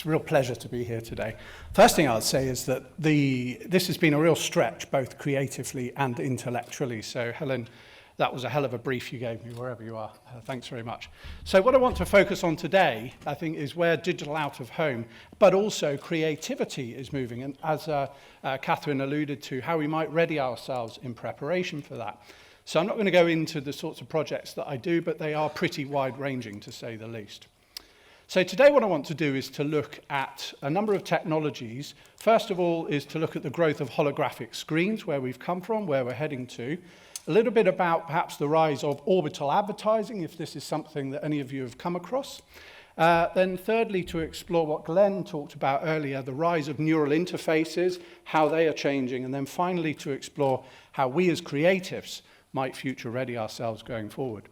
It's a real pleasure to be here today. First thing I'd say is that this has been a real stretch, both creatively and intellectually. So Helen, that was a hell of a brief you gave me, wherever you are. Thanks very much. So what I want to focus on today, I think, is where digital out of home, but also creativity is moving. And as Catherine alluded to, how we might ready ourselves in preparation for that. So I'm not going to go into the sorts of projects that I do, but they are pretty wide-ranging, to say the least. So today what I want to do is to look at a number of technologies. First of all is to look at the growth of holographic screens, where we've come from, where we're heading to. A little bit about perhaps the rise of orbital advertising, if this is something that any of you have come across. Then thirdly, to explore what Glenn talked about earlier, the rise of neural interfaces, how they are changing. And then finally, to explore how we as creatives might future ready ourselves going forward.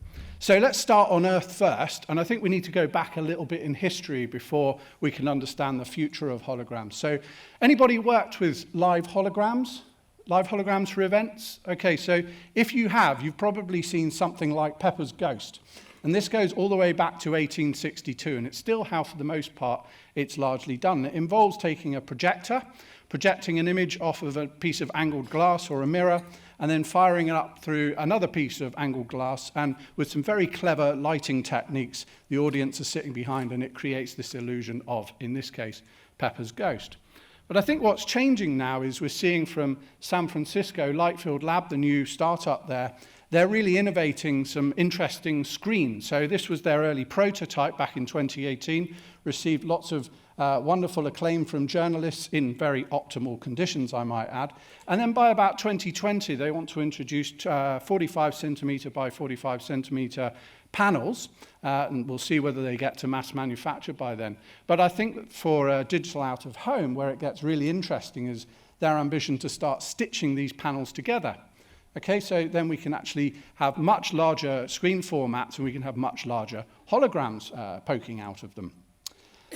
So let's start on Earth first, and I think we need to go back a little bit in history before we can understand the future of holograms. So anybody worked with live holograms? Live holograms for events? Okay, so if you have, you've probably seen something like Pepper's Ghost. And this goes all the way back to 1862, and it's still how, for the most part, it's largely done. It involves taking a projector, projecting an image off of a piece of angled glass or a mirror, and then firing it up through another piece of angled glass, and with some very clever lighting techniques, the audience is sitting behind, and it creates this illusion of, in this case, Pepper's Ghost. But I think what's changing now is we're seeing from San Francisco, Lightfield Lab, the new startup there, they're really innovating some interesting screens. So this was their early prototype back in 2018, received lots of wonderful acclaim from journalists in very optimal conditions, I might add. And then by about 2020, they want to introduce 45 centimeter by 45 centimeter panels, and we'll see whether they get to mass manufacture by then. But I think that for digital out of home, where it gets really interesting is their ambition to start stitching these panels together. Okay, so then we can actually have much larger screen formats, and we can have much larger holograms poking out of them.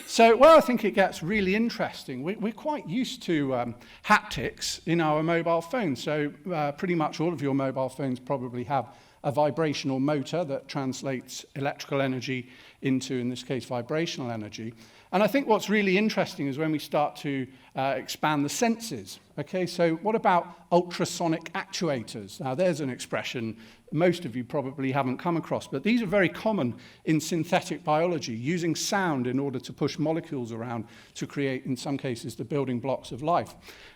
So where I think it gets really interesting, we're quite used to haptics in our mobile phones. So pretty much all of your mobile phones probably have a vibrational motor that translates electrical energy into, in this case, vibrational energy. And I think what's really interesting is when we start to expand the senses. Okay, so what about ultrasonic actuators? Now, there's an expression most of you probably haven't come across, but these are very common in synthetic biology, using sound in order to push molecules around to create, in some cases, the building blocks of life.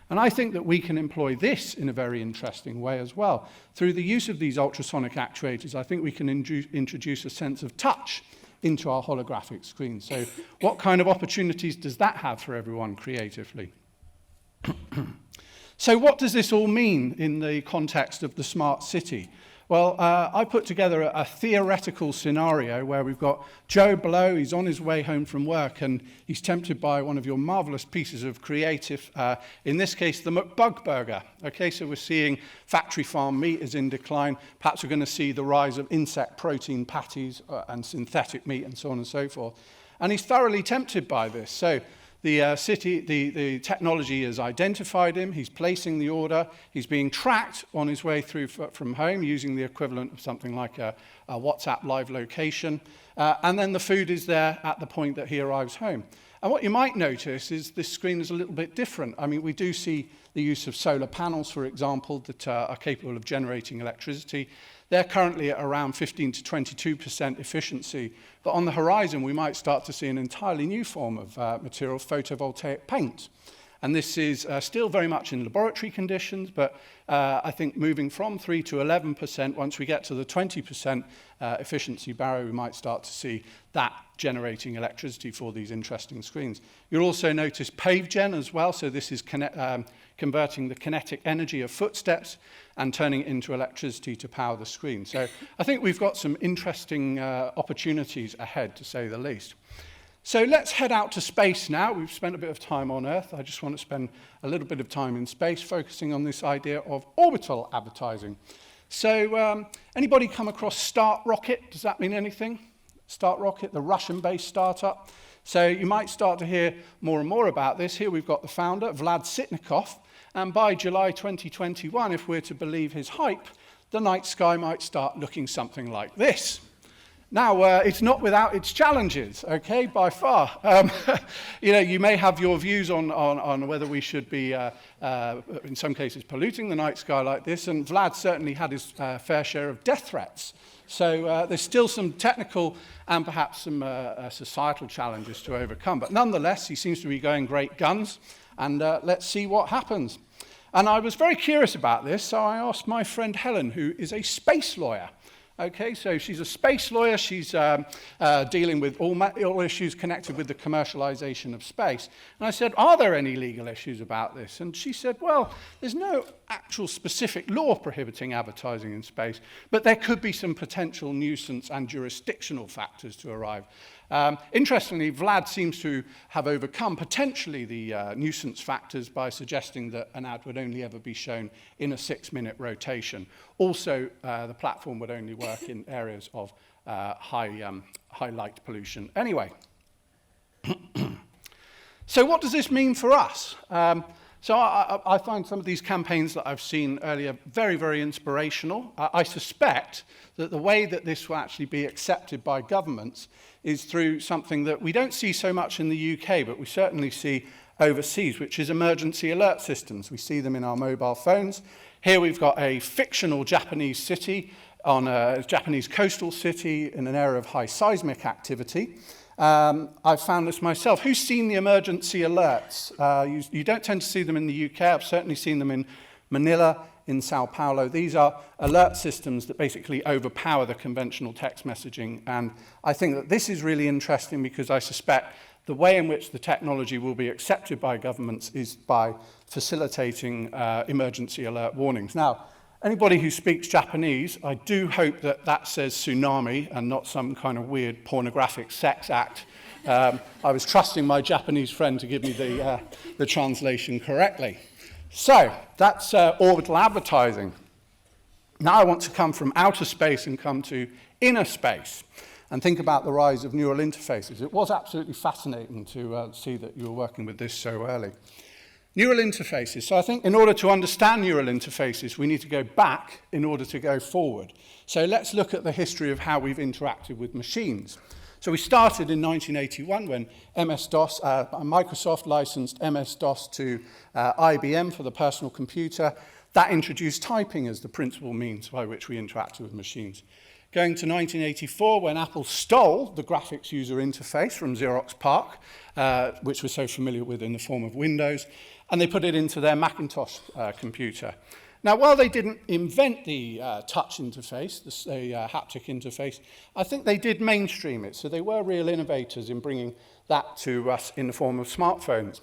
And I think that we can employ this in a very interesting way as well. Through the use of these ultrasonic actuators, I think we can introduce a sense of touch into our holographic screens. So what kind of opportunities does that have for everyone creatively? So what does this all mean in the context of the smart city? Well, I put together a theoretical scenario where we've got Joe below. He's on his way home from work, and he's tempted by one of your marvelous pieces of creative, in this case, the McBug burger. Okay, so we're seeing factory farm meat is in decline. Perhaps we're going to see the rise of insect protein patties and synthetic meat and so on and so forth. And he's thoroughly tempted by this. So the technology has identified him, he's placing the order, he's being tracked on his way through from home using the equivalent of something like a WhatsApp live location, and then the food is there at the point that he arrives home. And what you might notice is this screen is a little bit different. I mean, we do see the use of solar panels, for example, that are capable of generating electricity. They're currently at around 15 to 22% efficiency. But on the horizon, we might start to see an entirely new form of material, photovoltaic paint. And this is still very much in laboratory conditions, but I think moving from 3 to 11%, once we get to the 20% efficiency barrier, we might start to see that generating electricity for these interesting screens. You'll also notice PaveGen as well, so this is converting the kinetic energy of footsteps and turning it into electricity to power the screen. So I think we've got some interesting opportunities ahead, to say the least. So let's head out to space now. We've spent a bit of time on Earth. I just want to spend a little bit of time in space focusing on this idea of orbital advertising. So anybody come across Start Rocket? Does that mean anything? Start Rocket, the Russian-based startup. So you might start to hear more and more about this. Here we've got the founder, Vlad Sitnikov. And by July 2021, if we're to believe his hype, the night sky might start looking something like this. Now, it's not without its challenges, okay, by far. You may have your views on whether we should be, in some cases, polluting the night sky like this, and Vlad certainly had his fair share of death threats. So there's still some technical and perhaps some societal challenges to overcome. But nonetheless, he seems to be going great guns, and let's see what happens. And I was very curious about this, so I asked my friend Helen, who is a space lawyer. Okay, so she's a space lawyer. She's dealing with all issues connected with the commercialization of space. And I said, are there any legal issues about this? And she said, well, there's no actual specific law prohibiting advertising in space, but there could be some potential nuisance and jurisdictional factors to arrive. Interestingly, Vlad seems to have overcome potentially the nuisance factors by suggesting that an ad would only ever be shown in a 6-minute rotation. Also, the platform would only work in areas of high light pollution. Anyway, so what does this mean for us? So I find some of these campaigns that I've seen earlier very, very inspirational. I suspect that the way that this will actually be accepted by governments is through something that we don't see so much in the UK, but we certainly see overseas, which is emergency alert systems. We see them in our mobile phones. Here we've got a fictional Japanese city, on a Japanese coastal city in an area of high seismic activity. I've found this myself. Who's seen the emergency alerts? You don't tend to see them in the UK. I've certainly seen them in Manila, in Sao Paulo. These are alert systems that basically overpower the conventional text messaging. And I think that this is really interesting because I suspect the way in which the technology will be accepted by governments is by facilitating emergency alert warnings. Now, anybody who speaks Japanese, I do hope that that says tsunami and not some kind of weird pornographic sex act. I was trusting my Japanese friend to give me the translation correctly. So, that's orbital advertising. Now I want to come from outer space and come to inner space and think about the rise of neural interfaces. It was absolutely fascinating to see that you were working with this so early. Neural interfaces. So I think in order to understand neural interfaces, we need to go back in order to go forward. So let's look at the history of how we've interacted with machines. So we started in 1981 when MS-DOS, Microsoft licensed MS-DOS to IBM for the personal computer. That introduced typing as the principal means by which we interacted with machines. Going to 1984 when Apple stole the graphics user interface from Xerox PARC, which we're so familiar with in the form of Windows, and they put it into their Macintosh computer. Now, while they didn't invent the touch interface, the haptic interface, I think they did mainstream it. So they were real innovators in bringing that to us in the form of smartphones.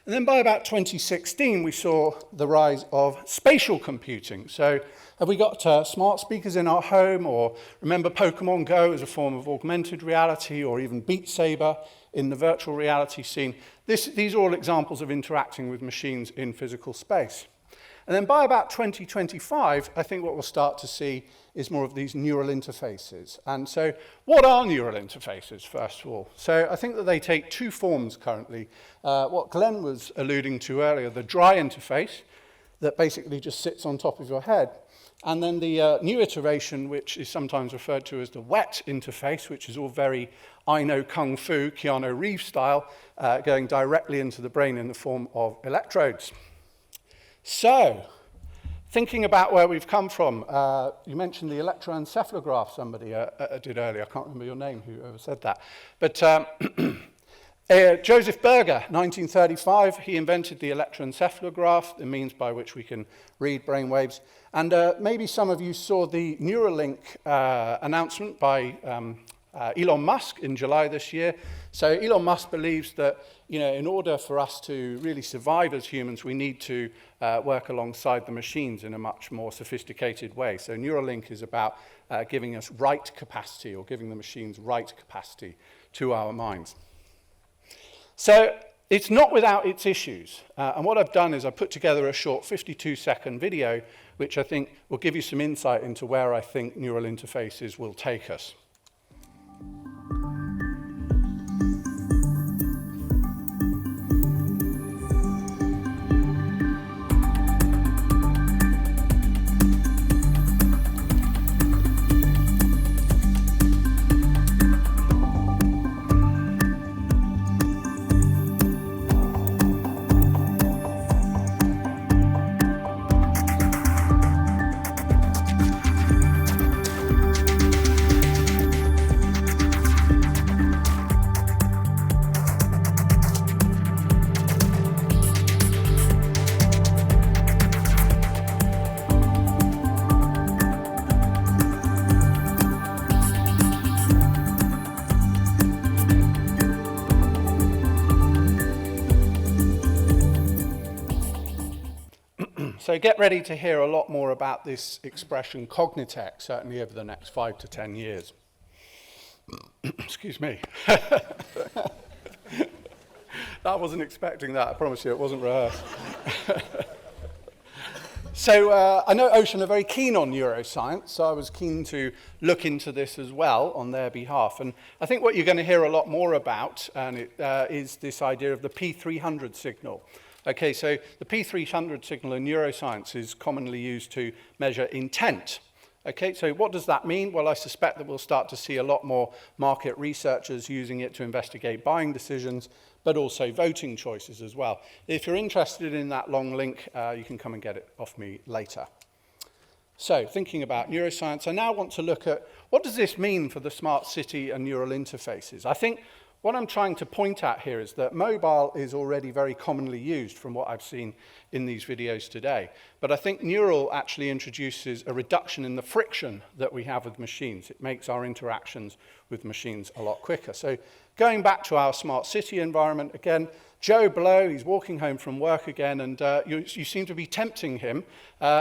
And then by about 2016, we saw the rise of spatial computing. So have we got smart speakers in our home, or remember Pokemon Go as a form of augmented reality, or even Beat Saber in the virtual reality scene? These are all examples of interacting with machines in physical space. And then by about 2025, I think what we'll start to see is more of these neural interfaces. And so what are neural interfaces, first of all? So I think that they take two forms currently. What Glenn was alluding to earlier, the dry interface that basically just sits on top of your head. And then the new iteration, which is sometimes referred to as the wet interface, which is all very I know Kung Fu, Keanu Reeves style, going directly into the brain in the form of electrodes. So, thinking about where we've come from, you mentioned the electroencephalograph somebody did earlier. I can't remember your name, whoever said that. But Joseph Berger, 1935, he invented the electroencephalograph, the means by which we can read brain waves. And maybe some of you saw the Neuralink announcement by Elon Musk in July this year. So Elon Musk believes that, in order for us to really survive as humans, we need to work alongside the machines in a much more sophisticated way. So Neuralink is about giving us write capacity, or giving the machines write capacity to our minds. So it's not without its issues. And what I've done is I've put together a short 52-second video, which I think will give you some insight into where I think neural interfaces will take us. So get ready to hear a lot more about this expression cognitech, certainly over the next 5 to 10 years. Excuse me. I wasn't expecting that, I promise you, it wasn't rehearsed. So I know Ocean are very keen on neuroscience, so I was keen to look into this as well on their behalf. And I think what you're going to hear a lot more about is this idea of the P300 signal. Okay, so the P300 signal in neuroscience is commonly used to measure intent. Okay, so what does that mean? Well, I suspect that we'll start to see a lot more market researchers using it to investigate buying decisions, but also voting choices as well. If you're interested in that long link, you can come and get it off me later. So, thinking about neuroscience, I now want to look at what does this mean for the smart city and neural interfaces. I think what I'm trying to point at here is that mobile is already very commonly used from what I've seen in these videos today. But I think neural actually introduces a reduction in the friction that we have with machines. It makes our interactions with machines a lot quicker. So going back to our smart city environment again, Joe Blow, he's walking home from work again, and you seem to be tempting him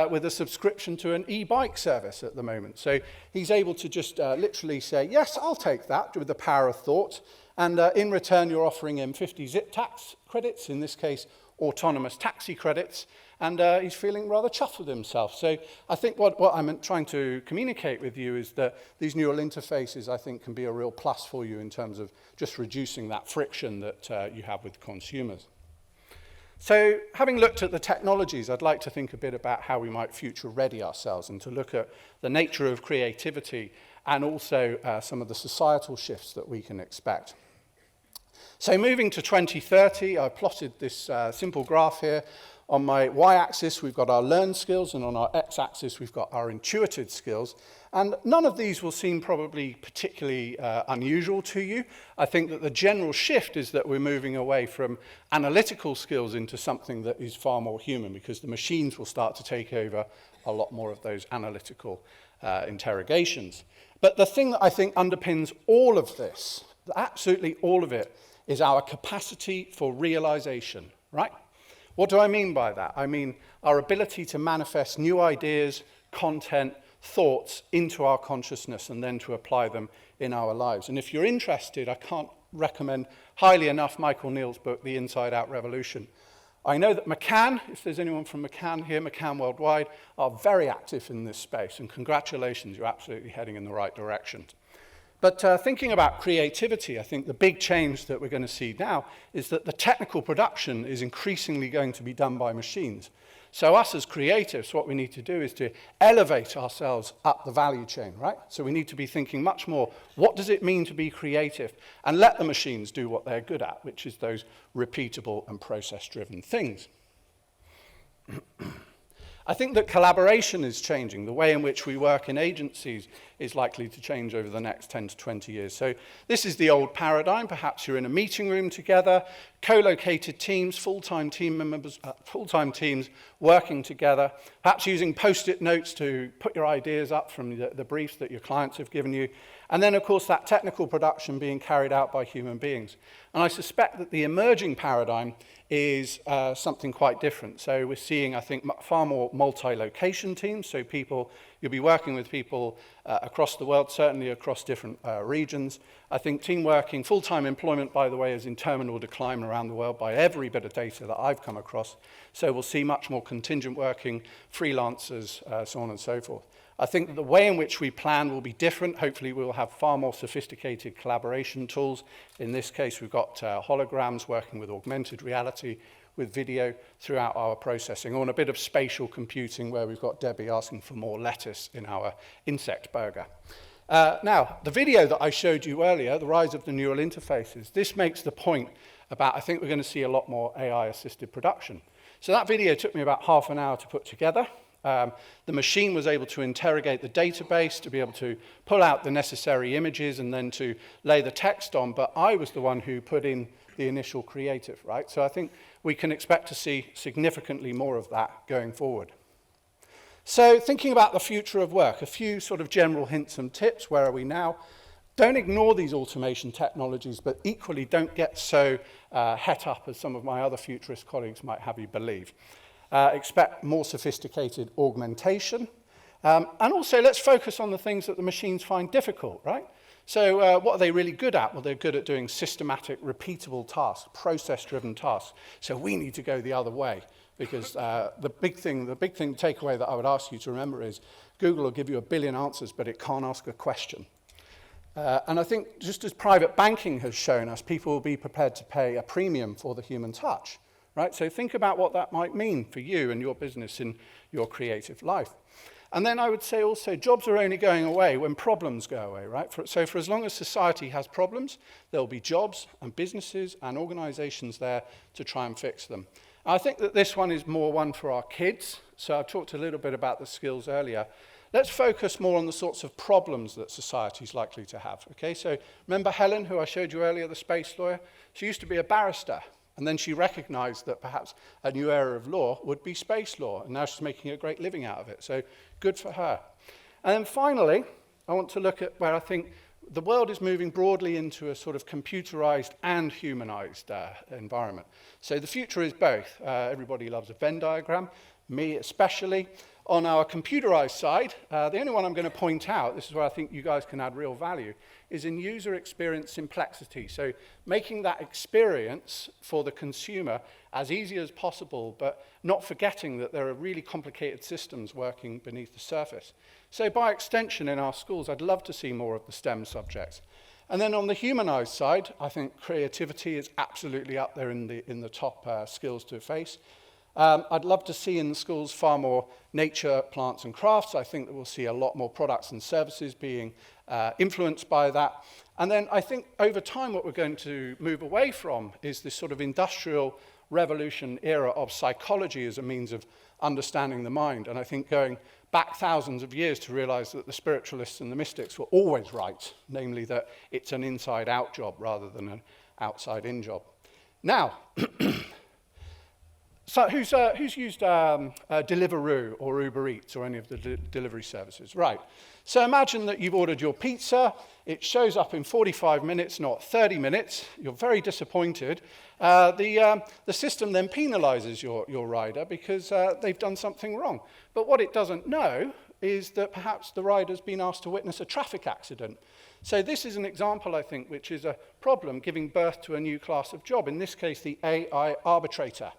with a subscription to an e-bike service at the moment. So he's able to just literally say, yes, I'll take that with the power of thought. And in return, you're offering him 50 zip tax credits, in this case, autonomous taxi credits, and he's feeling rather chuffed with himself. So I think what I'm trying to communicate with you is that these neural interfaces, I think, can be a real plus for you in terms of just reducing that friction that you have with consumers. So having looked at the technologies, I'd like to think a bit about how we might future-ready ourselves and to look at the nature of creativity and also some of the societal shifts that we can expect. So moving to 2030, I plotted this simple graph here. On my y-axis, we've got our learned skills, and on our x-axis, we've got our intuitive skills. And none of these will seem probably particularly unusual to you. I think that the general shift is that we're moving away from analytical skills into something that is far more human, because the machines will start to take over a lot more of those analytical interrogations. But the thing that I think underpins all of this, absolutely all of it, is our capacity for realization, right? What do I mean by that? I mean our ability to manifest new ideas, content, thoughts into our consciousness and then to apply them in our lives. And if you're interested, I can't recommend highly enough Michael Neill's book, The Inside Out Revolution. I know that McCann, if there's anyone from McCann here, McCann Worldwide, are very active in this space, and congratulations, you're absolutely heading in the right direction. But thinking about creativity, I think the big change that we're going to see now is that the technical production is increasingly going to be done by machines. So us as creatives, what we need to do is to elevate ourselves up the value chain, right? So we need to be thinking much more, what does it mean to be creative? And let the machines do what they're good at, which is those repeatable and process-driven things. I think that collaboration is changing. The way in which we work in agencies is likely to change over the next 10 to 20 years. So this is the old paradigm. Perhaps you're in a meeting room together, co-located teams, full-time team members, full-time teams working together, perhaps using post-it notes to put your ideas up from the briefs that your clients have given you. And then, of course, that technical production being carried out by human beings. And I suspect that the emerging paradigm is something quite different. So we're seeing, I think, far more multi-location teams. So you'll be working with people across the world, certainly across different regions. I think team working, full-time employment, by the way, is in terminal decline around the world by every bit of data that I've come across. So we'll see much more contingent working, freelancers, so on and so forth. I think that the way in which we plan will be different. Hopefully we'll have far more sophisticated collaboration tools. In this case, we've got holograms working with augmented reality, with video throughout our processing, or a bit of spatial computing where we've got Debbie asking for more lettuce in our insect burger. Now, the video that I showed you earlier, the rise of the neural interfaces, this makes the point about, I think we're going to see a lot more AI-assisted production. So that video took me about half an hour to put together. The machine was able to interrogate the database to be able to pull out the necessary images and then to lay the text on, but I was the one who put in the initial creative, right? So I think we can expect to see significantly more of that going forward. So thinking about the future of work, a few sort of general hints and tips. Where are we now? Don't ignore these automation technologies, but equally don't get so het up as some of my other futurist colleagues might have you believe. expect more sophisticated augmentation. And also, let's focus on the things that the machines find difficult, right? So what are they really good at? Well, they're good at doing systematic, repeatable tasks, process-driven tasks. So we need to go the other way, because the big takeaway that I would ask you to remember is Google will give you 1 billion answers, but it can't ask a question. And I think just as private banking has shown us, people will be prepared to pay a premium for the human touch, right? So think about what that might mean for you and your business in your creative life. And then I would say also, jobs are only going away when problems go away, right? So for as long as society has problems, there'll be jobs and businesses and organizations there to try and fix them. I think that this one is more one for our kids. So I've talked a little bit about the skills earlier. Let's focus more on the sorts of problems that society is likely to have, okay? So remember Helen, who I showed you earlier, the space lawyer? She used to be a barrister. And then she recognized that perhaps a new area of law would be space law, and now she's making a great living out of it. So good for her. And then finally, I want to look at where I think the world is moving broadly into a sort of computerized and humanized environment. So the future is both. Everybody loves a Venn diagram, me especially. On our computerized side, the only one I'm going to point out, this is where I think you guys can add real value, is in user experience simplicity. So making that experience for the consumer as easy as possible, but not forgetting that there are really complicated systems working beneath the surface. So by extension in our schools, I'd love to see more of the STEM subjects. And then on the humanized side, I think creativity is absolutely up there in the top skills to face. I'd love to see in the schools far more nature, plants and crafts. I think that we'll see a lot more products and services being influenced by that. And then I think over time what we're going to move away from is this sort of industrial revolution era of psychology as a means of understanding the mind. And I think going back thousands of years to realize that the spiritualists and the mystics were always right, namely that it's an inside-out job rather than an outside-in job. Now, so who's used Deliveroo or Uber Eats or any of the delivery services? Right. So imagine that you've ordered your pizza. It shows up in 45 minutes, not 30 minutes. You're very disappointed. The system then penalizes your rider because they've done something wrong. But what it doesn't know is that perhaps the rider's been asked to witness a traffic accident. So this is an example, I think, which is a problem giving birth to a new class of job, in this case, the AI arbitrator.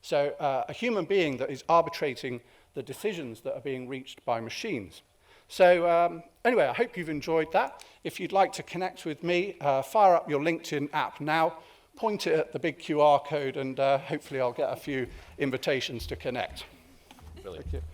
So a human being that is arbitrating the decisions that are being reached by machines. So anyway, I hope you've enjoyed that. If you'd like to connect with me, fire up your LinkedIn app now, point it at the big QR code, and hopefully I'll get a few invitations to connect. Brilliant. Thank you.